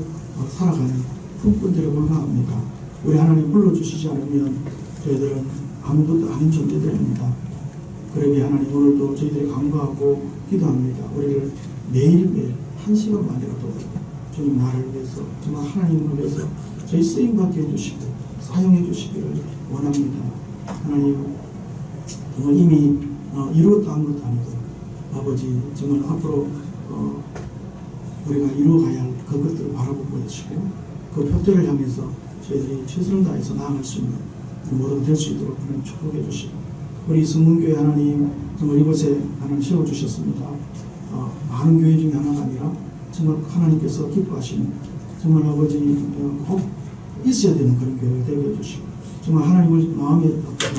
살아가는 품꾼들에 불과합니다. 우리 하나님 불러주시지 않으면 저희들은 아무것도 아닌 존재들입니다. 그러기에 하나님 오늘도 저희들이 간구하고 기도합니다. 우리를 매일매일 한 시간만이라도 주님 나를 위해서, 정말 하나님을 위해서 저희 쓰임받게 해주시고 사용해 주시기를 원합니다. 하나님 정말 이미 이루었다 한 것도 아니고 아버지 정말 앞으로 우리가 이루어가야 할 그것들을 바라보고 계시고 그 표대를 향해서 저희들이 최선을 다해서 나아갈 수 있는 모두가 될 수 있도록 하나님 축복해 주시고, 우리 성문교회 하나님 정말 이곳에 하나님 세워주셨습니다. 많은 교회 중에 하나가 아니라 정말 하나님께서 기뻐하시는, 정말 아버지 꼭 있어야 되는 그런 교회가 되게 해주시고, 정말 하나님을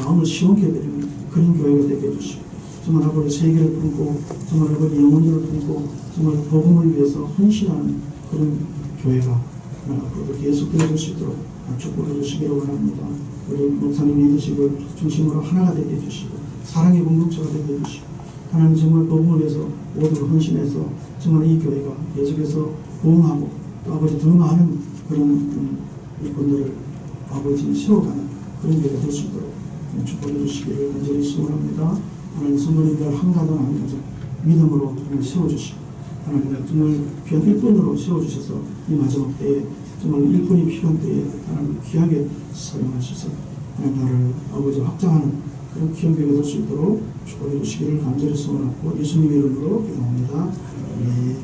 마음을 시원케 해드리는 그런 교회가 되게 해주시고, 정말 아버지 세계를 품고 정말 아버지 영혼들을 품고 정말 복음을 위해서 헌신하는 그런 교회가 앞으로도 계속 되어줄 수 있도록 축복해 주시기를 원합니다. 우리 목사님 리더십을 중심으로 하나가 되게 해주시고 사랑의 공동체가 되게 해주시고, 하나님 정말 복음을 위해서 모두를 헌신해서 정말 이 교회가 계속해서 보응하고 또 아버지 더 많은 그런 일꾼들을 아버지 세워가는 그런 교회가 될 수 있도록 축복해 주시기를 간절히 소원합니다. 하나님 성도님들 한 가정 한 가정 믿음으로 정말 세워주시고, 하나님 정말 귀한 일꾼으로 세워주셔서 이 마지막 때에 정말 일꾼이 필요한 때에 하나님 귀하게 사용하셔서 하나님 나라를 아버지 확장하는 그런 귀한 교회가 될 수 있도록 축복해 주시기를 간절히 소원하고 예수님의 이름으로 기도합니다. 아멘.